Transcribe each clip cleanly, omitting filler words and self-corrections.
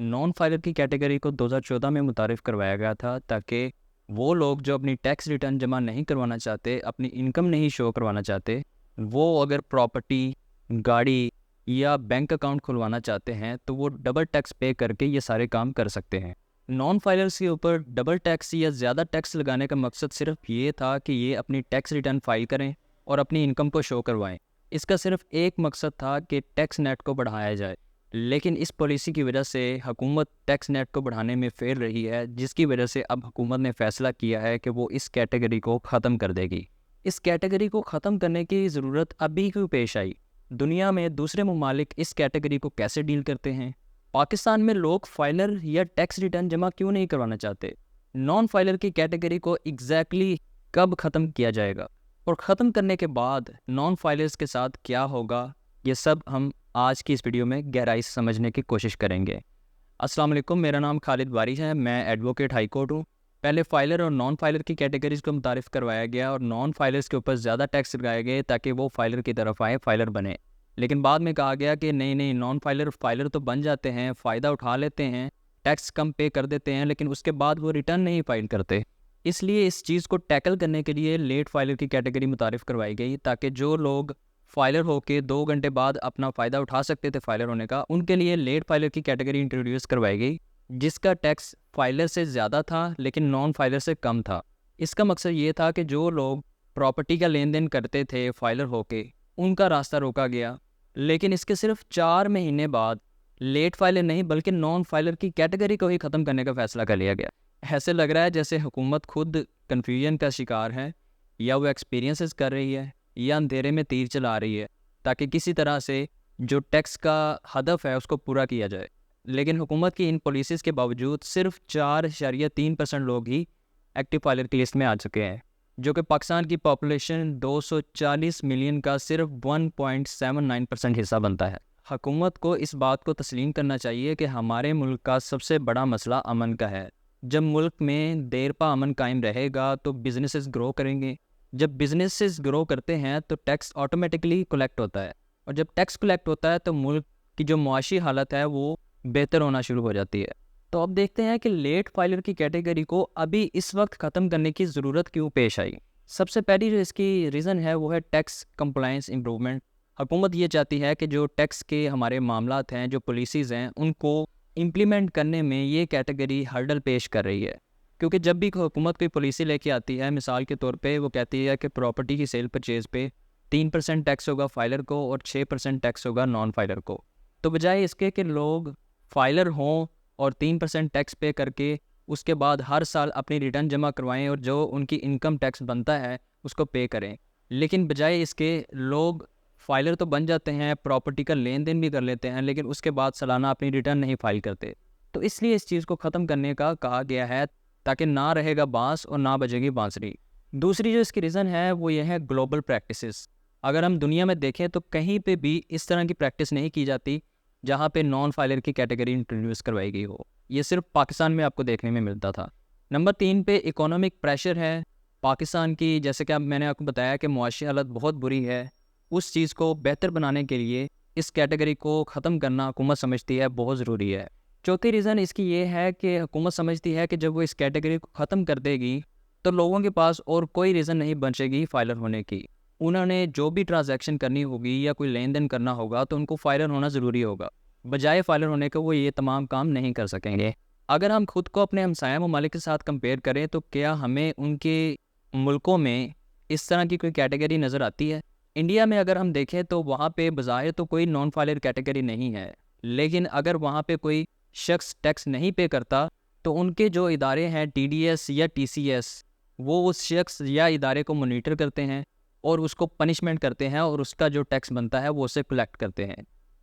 Non filer کی category کو 2014 میں متعارف کروایا گیا تھا تاکہ وہ لوگ جو اپنی ٹیکس ریٹرن جمع نہیں کروانا چاہتے، اپنی انکم نہیں شو کروانا چاہتے، وہ اگر پراپرٹی، گاڑی یا بینک اکاؤنٹ کھلوانا چاہتے ہیں تو وہ ڈبل ٹیکس پے کر کے یہ سارے کام کر سکتے ہیں۔ نان فائلرز کے اوپر ڈبل ٹیکس یا زیادہ ٹیکس لگانے کا مقصد صرف یہ تھا کہ یہ اپنی ٹیکس ریٹرن فائل کریں اور اپنی انکم کو شو کروائیں۔ اس کا صرف ایک مقصد تھا کہ ٹیکس نیٹ کو بڑھایا جائے، لیکن اس پالیسی کی وجہ سے حکومت ٹیکس نیٹ کو بڑھانے میں فیل رہی ہے، جس کی وجہ سے اب حکومت نے فیصلہ کیا ہے کہ وہ اس کیٹیگری کو ختم کر دے گی۔ اس کیٹیگری کو ختم کرنے کی ضرورت ابھی کیوں پیش آئی؟ دنیا میں دوسرے ممالک اس کیٹیگری کو کیسے ڈیل کرتے ہیں؟ پاکستان میں لوگ فائلر یا ٹیکس ریٹرن جمع کیوں نہیں کروانا چاہتے؟ نان فائلر کی کیٹیگری کو ایگزیکٹلی کب ختم کیا جائے گا؟ اور ختم کرنے کے بعد نان فائلرز کے ساتھ کیا ہوگا؟ یہ سب ہم آج کی اس ویڈیو میں گہرائی سے سمجھنے کی کوشش کریں گے۔ السلام علیکم، میرا نام خالد وارث ہے، میں ایڈوکیٹ ہائی کورٹ ہوں۔ پہلے فائلر اور نان فائلر کی کیٹیگریز کو متعارف کروایا گیا اور نان فائلرز کے اوپر زیادہ ٹیکس لگائے گئے تاکہ وہ فائلر کی طرف آئے، فائلر بنے۔ لیکن بعد میں کہا گیا کہ نہیں، نان فائلر تو بن جاتے ہیں، فائدہ اٹھا لیتے ہیں، ٹیکس کم پے کر دیتے ہیں، لیکن اس کے بعد وہ ریٹرن نہیں فائل کرتے۔ اس لیے اس چیز کو ٹیکل کرنے کے لیے لیٹ فائلر کی کیٹیگری متعارف کروائی گئی تاکہ جو لوگ فائلر ہو کے 2 گھنٹے بعد اپنا فائدہ اٹھا سکتے تھے فائلر ہونے کا، ان کے لیے لیٹ فائلر کی کیٹیگری انٹروڈیوس کروائی گئی، جس کا ٹیکس فائلر سے زیادہ تھا لیکن نان فائلر سے کم تھا۔ اس کا مقصد یہ تھا کہ جو لوگ پراپرٹی کا لین دین کرتے تھے فائلر ہو کے، ان کا راستہ روکا گیا۔ لیکن اس کے صرف 4 مہینے بعد لیٹ فائلر نہیں بلکہ نان فائلر کی کیٹیگری کو ہی ختم کرنے کا فیصلہ کر لیا گیا۔ ایسے لگ رہا ہے جیسے حکومت خود کنفیوژن کا شکار ہے، یا وہ ایکسپیرینسز کر رہی ہے یا اندھیرے میں تیر چلا رہی ہے تاکہ کسی طرح سے جو ٹیکس کا ہدف ہے اس کو پورا کیا جائے۔ لیکن حکومت کی ان پالیسیز کے باوجود صرف 4.3% لوگ ہی ایکٹیو فائلر کی لسٹ میں آ چکے ہیں، جو کہ پاکستان کی پاپولیشن 240 ملین کا صرف 1.79% حصہ بنتا ہے۔ حکومت کو اس بات کو تسلیم کرنا چاہیے کہ ہمارے ملک کا سب سے بڑا مسئلہ امن کا ہے۔ جب ملک میں دیر پا امن قائم رہے گا تو بزنسز گرو کریں گے، جب بزنسز گرو کرتے ہیں تو ٹیکس آٹومیٹکلی کلیکٹ ہوتا ہے، اور جب ٹیکس کلیکٹ ہوتا ہے تو ملک کی جو معاشی حالت ہے وہ بہتر ہونا شروع ہو جاتی ہے۔ تو اب دیکھتے ہیں کہ لیٹ فائلر کی کیٹیگری کو ابھی اس وقت ختم کرنے کی ضرورت کیوں پیش آئی۔ سب سے پہلی جو اس کی ریزن ہے وہ ہے ٹیکس کمپلائنس امپرومنٹ۔ حکومت یہ چاہتی ہے کہ جو ٹیکس کے ہمارے معاملات ہیں، جو پالیسیز ہیں، ان کو امپلیمنٹ کرنے میں یہ کیٹیگری ہرڈل پیش کر رہی ہے، کیونکہ جب بھی حکومت کوئی پالیسی لے کے آتی ہے، مثال کے طور پہ وہ کہتی ہے کہ پراپرٹی کی سیل پرچیز پہ 3% ٹیکس ہوگا فائلر کو اور 6% ٹیکس ہوگا نان فائلر کو، تو بجائے اس کے کہ لوگ فائلر ہوں اور 3% ٹیکس پے کر کے اس کے بعد ہر سال اپنی ریٹرن جمع کروائیں اور جو ان کی انکم ٹیکس بنتا ہے اس کو پے کریں، لیکن بجائے اس کے لوگ فائلر تو بن جاتے ہیں، پراپرٹی کا لین دین بھی کر لیتے ہیں، لیکن اس کے بعد سالانہ اپنی ریٹرن نہیں فائل کرتے۔ تو اس لیے اس چیز کو ختم کرنے کا کہا گیا ہے تاکہ نہ رہے گا بانس اور نہ بجے گی بانسری۔ دوسری جو اس کی ریزن ہے وہ یہ ہے گلوبل پریکٹسز۔ اگر ہم دنیا میں دیکھیں تو کہیں پہ بھی اس طرح کی پریکٹس نہیں کی جاتی جہاں پہ نان فائلر کی کیٹیگری انٹروڈیوس کروائی گئی ہو، یہ صرف پاکستان میں آپ کو دیکھنے میں ملتا تھا۔ نمبر 3 پہ اکانومک پریشر ہے پاکستان کی، جیسے کہ اب میں نے آپ کو بتایا کہ معاشی حالت بہت بری ہے، اس چیز کو بہتر بنانے کے لیے اس کیٹیگری کو ختم کرنا حکومت سمجھتی ہے بہت ضروری ہے۔ چوتھی ریزن اس کی یہ ہے کہ حکومت سمجھتی ہے کہ جب وہ اس کیٹیگری کو ختم کر دے گی تو لوگوں کے پاس اور کوئی ریزن نہیں بچے گی فائلر ہونے کی۔ انہوں نے جو بھی ٹرانزیکشن کرنی ہوگی یا کوئی لین دین کرنا ہوگا تو ان کو فائلر ہونا ضروری ہوگا، بجائے فائلر ہونے کے وہ یہ تمام کام نہیں کر سکیں گے۔ اگر ہم خود کو اپنے ہمسایہ ممالک کے ساتھ کمپیئر کریں تو کیا ہمیں ان کے ملکوں میں اس طرح کی کوئی کیٹیگری نظر آتی ہے؟ انڈیا میں اگر ہم دیکھیں تو وہاں پہ بظاہر تو کوئی نان فائلر کیٹیگری نہیں ہے، لیکن اگر وہاں پہ کوئی شخص ٹیکس نہیں پے کرتا تو ان کے جو ادارے ہیں ٹی ڈی ایس یا ٹی سی ایس، وہ اس شخص یا ادارے کو مانیٹر کرتے ہیں اور اس کو پنشمنٹ کرتے ہیں اور اس کا جو ٹیکس بنتا ہے وہ اسے کلیکٹ کرتے ہیں۔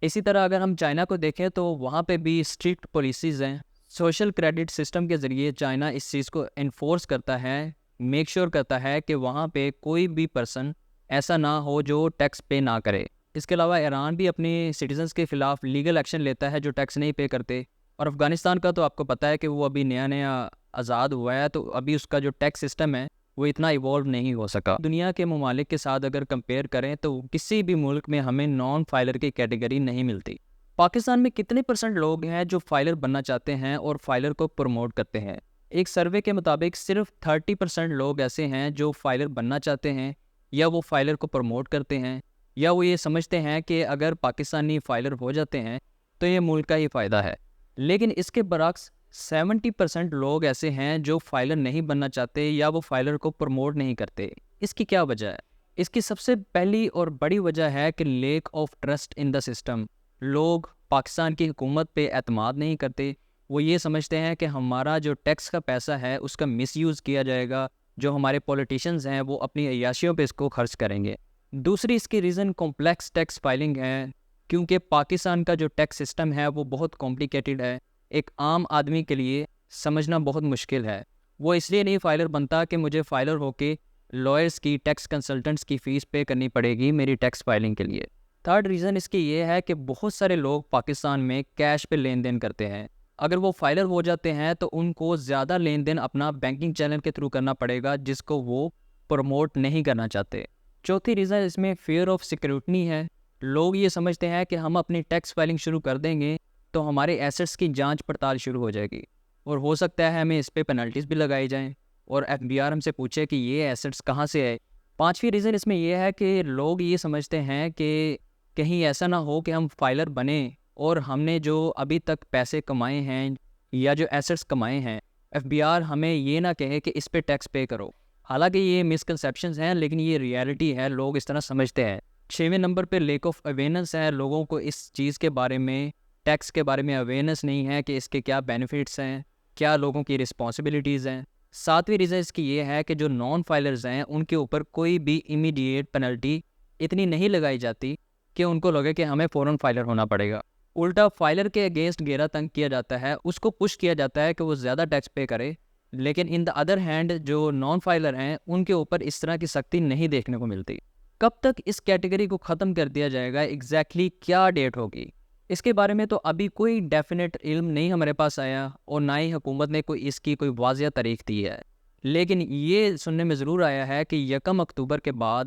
اسی طرح اگر ہم چائنا کو دیکھیں تو وہاں پہ بھی اسٹرکٹ پالیسیز ہیں۔ سوشل کریڈٹ سسٹم کے ذریعے چائنا اس چیز کو انفورس کرتا ہے، میک شور کرتا ہے کہ وہاں پہ کوئی بھی پرسن ایسا نہ ہو جو ٹیکس پے نہ کرے۔ اس کے علاوہ ایران بھی اپنی سٹیزنز کے خلاف لیگل ایکشن لیتا ہے جو ٹیکس نہیں پے کرتے، اور افغانستان کا تو آپ کو پتہ ہے کہ وہ ابھی نیا آزاد ہوا ہے، تو ابھی اس کا جو ٹیکس سسٹم ہے وہ اتنا ایوالو نہیں ہو سکا۔ دنیا کے ممالک کے ساتھ اگر کمپیئر کریں تو کسی بھی ملک میں ہمیں نان فائلر کی کیٹیگری نہیں ملتی۔ پاکستان میں کتنے % لوگ ہیں جو فائلر بننا چاہتے ہیں اور فائلر کو پروموٹ کرتے ہیں؟ ایک سروے کے مطابق صرف 30% لوگ ایسے ہیں جو فائلر بننا چاہتے ہیں یا وہ فائلر کو پروموٹ کرتے ہیں یا وہ یہ سمجھتے ہیں کہ اگر پاکستانی فائلر ہو جاتے ہیں تو یہ ملک کا ہی فائدہ ہے۔ لیکن اس کے برعکس 70% لوگ ایسے ہیں جو فائلر نہیں بننا چاہتے یا وہ فائلر کو پروموٹ نہیں کرتے۔ اس کی کیا وجہ ہے؟ اس کی سب سے پہلی اور بڑی وجہ ہے کہ lack of trust in the system. لوگ پاکستان کی حکومت پہ اعتماد نہیں کرتے۔ وہ یہ سمجھتے ہیں کہ ہمارا جو ٹیکس کا پیسہ ہے اس کا مس یوز کیا جائے گا، جو ہمارے پولیٹیشنز ہیں وہ اپنی عیاشیوں پہ اس کو خرچ کریں گے۔ دوسری اس کی ریزن کمپلیکس ٹیکس فائلنگ ہے، کیونکہ پاکستان کا جو ٹیکس سسٹم ہے وہ بہت کمپلیکیٹڈ ہے، ایک عام آدمی کے لیے سمجھنا بہت مشکل ہے۔ وہ اس لیے نہیں فائلر بنتا کہ مجھے فائلر ہو کے لائرز کی، ٹیکس کنسلٹنٹس کی فیس پے کرنی پڑے گی میری ٹیکس فائلنگ کے لیے۔ تھرڈ ریزن اس کی یہ ہے کہ بہت سارے لوگ پاکستان میں کیش پہ لین دین کرتے ہیں۔ اگر وہ فائلر ہو جاتے ہیں تو ان کو زیادہ لین دین اپنا بینکنگ چینل کے تھرو کرنا پڑے گا، جس کو وہ پروموٹ نہیں کرنا چاہتے۔ چوتھی ریزن اس میں فیئر آف سیکیورٹی ہے۔ لوگ یہ سمجھتے ہیں کہ ہم اپنی ٹیکس فائلنگ شروع کر دیں گے تو ہمارے ایسٹس کی جانچ پڑتال شروع ہو جائے گی اور ہو سکتا ہے ہمیں اس پہ پینلٹیز بھی لگائی جائیں اور FBI ہم سے پوچھے کہ یہ ایسٹس کہاں سے آئے۔ پانچویں ریزن اس میں یہ ہے کہ لوگ یہ سمجھتے ہیں کہ کہیں ایسا نہ ہو کہ ہم فائلر بنیں اور ہم نے جو ابھی تک پیسے کمائے ہیں یا جو ایسٹس کمائے ہیں FBI ہمیں یہ نہ کہے کہ اس پہ ٹیکس پے کرو۔ حالانکہ یہ مسکنسیپشنز ہیں لیکن یہ ریالٹی ہے، لوگ اس طرح سمجھتے ہیں۔ 6ویں نمبر پہ لیک آف اویئرنیس ہے۔ لوگوں کو اس چیز کے بارے میں، ٹیکس کے بارے میں اویئرنیس نہیں ہے کہ اس کے کیا بینیفٹس ہیں، کیا لوگوں کی رسپانسبلٹیز ہیں۔ 7ویں ریزن اس کی یہ ہے کہ جو نان فائلرز ہیں ان کے اوپر کوئی بھی امیڈیٹ پینلٹی اتنی نہیں لگائی جاتی کہ ان کو لگے کہ ہمیں فوراً فائلر ہونا پڑے گا۔ الٹا فائلر کے اگینسٹ گھیرا تنگ کیا جاتا ہے، اس کو پش کیا جاتا ہے کہ وہ زیادہ ٹیکس پے کرے، لیکن ان دا ادر ہینڈ جو نان فائلر ہیں ان کے اوپر اس طرح کی سختی نہیں دیکھنے کو ملتی۔ کب تک اس کیٹیگری کو ختم کر دیا جائے گا، ایگزیکٹلی کیا ڈیٹ ہوگی، اس کے بارے میں تو ابھی کوئی ڈیفینیٹ علم نہیں ہمارے پاس آیا اور نہ ہی حکومت نے اس کی کوئی واضح تاریخ دی ہے۔ لیکن یہ سننے میں ضرور آیا ہے کہ 1 اکتوبر کے بعد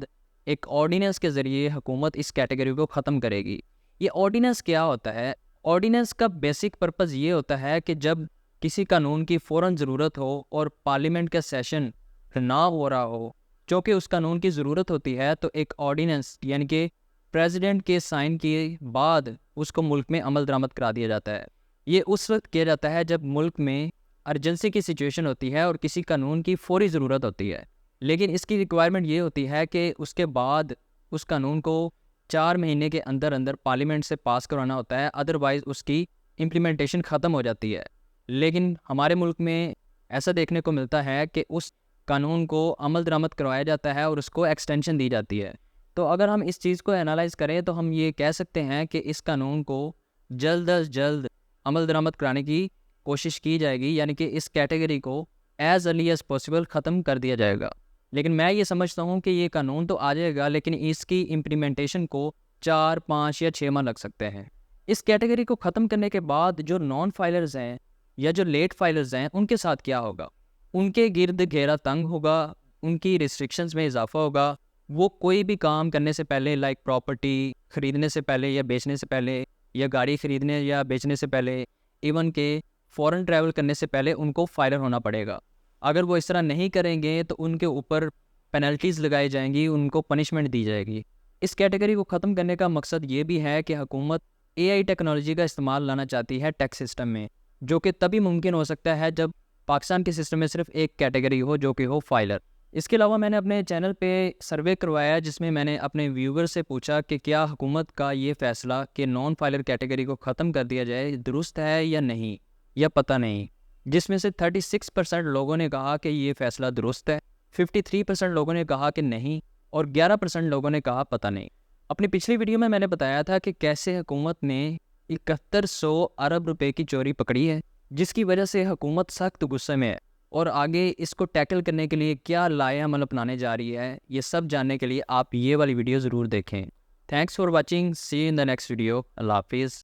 ایک آرڈیننس کے ذریعے حکومت اس کیٹیگری کو ختم کرے گی۔ یہ آرڈیننس کیا ہوتا ہے؟ آرڈیننس کا بیسک پرپز یہ ہوتا ہے کہ جب کسی قانون کی فوراً ضرورت ہو اور پارلیمنٹ کا سیشن نہ ہو رہا ہو جو کہ اس قانون کی ضرورت ہوتی ہے، تو ایک آرڈیننس یعنی کہ پریزیڈنٹ کے سائن کے بعد اس کو ملک میں عمل درآمد کرا دیا جاتا ہے۔ یہ اس وقت کیا جاتا ہے جب ملک میں ارجنسی کی سچویشن ہوتی ہے اور کسی قانون کی فوری ضرورت ہوتی ہے، لیکن اس کی ریکوائرمنٹ یہ ہوتی ہے کہ اس کے بعد اس قانون کو 4 مہینے کے اندر اندر پارلیمنٹ سے پاس کروانا ہوتا ہے، ادروائز اس کی امپلیمنٹیشن ختم ہو جاتی ہے۔ لیکن ہمارے ملک میں ایسا دیکھنے کو ملتا ہے کہ اس قانون کو عمل درآمد کروایا جاتا ہے اور اس کو ایکسٹینشن دی جاتی ہے۔ تو اگر ہم اس چیز کو انالائز کریں تو ہم یہ کہہ سکتے ہیں کہ اس قانون کو جلد از جلد عمل درآمد کرانے کی کوشش کی جائے گی، یعنی کہ اس کیٹیگری کو ایز ارلی ایز پاسبل ختم کر دیا جائے گا۔ لیکن میں یہ سمجھتا ہوں کہ یہ قانون تو آ جائے گا لیکن اس کی امپلیمنٹیشن کو 4، 5 یا 6 ماہ لگ سکتے ہیں۔ اس کیٹیگری کو ختم کرنے کے بعد جو نان فائلرز ہیں یا جو لیٹ فائلرز ہیں ان کے ساتھ کیا ہوگا؟ ان کے گرد گھیرا تنگ ہوگا، ان کی ریسٹرکشنز میں اضافہ ہوگا۔ وہ کوئی بھی کام کرنے سے پہلے، لائک پراپرٹی خریدنے سے پہلے یا بیچنے سے پہلے، یا گاڑی خریدنے یا بیچنے سے پہلے، ایون کہ فورن ٹریول کرنے سے پہلے ان کو فائلر ہونا پڑے گا۔ اگر وہ اس طرح نہیں کریں گے تو ان کے اوپر پینلٹیز لگائی جائیں گی، ان کو پنشمنٹ دی جائے گی۔ اس کیٹیگری کو ختم کرنے کا مقصد یہ بھی ہے کہ حکومت AI ٹیکنالوجی کا استعمال لانا چاہتی ہے ٹیکس سسٹم میں، جو کہ تبھی ممکن ہو سکتا ہے جب پاکستان کے سسٹم میں صرف ایک کیٹیگری ہو جو کہ ہو فائلر۔ اس کے علاوہ میں نے اپنے چینل پہ سروے کروایا جس میں میں نے اپنے ویور سے پوچھا کہ کیا حکومت کا یہ فیصلہ کہ نان فائلر کیٹیگری کو ختم کر دیا جائے درست ہے یا نہیں، یا پتہ نہیں، جس میں سے 36% لوگوں نے کہا کہ یہ فیصلہ درست ہے، 53% لوگوں نے کہا کہ نہیں، اور 11% لوگوں نے کہا پتہ نہیں۔ اپنی پچھلی ویڈیو میں نے بتایا تھا کہ کیسے حکومت نے 7100 ارب روپے کی چوری پکڑی ہے، جس کی وجہ سے حکومت سخت غصے میں ہے اور آگے اس کو ٹیکل کرنے کے لیے کیا لائے عمل اپنانے جا رہی ہے، یہ سب جاننے کے لیے آپ یہ والی ویڈیو ضرور دیکھیں۔ Thanks for watching, see you in the next video, اللہ حافظ۔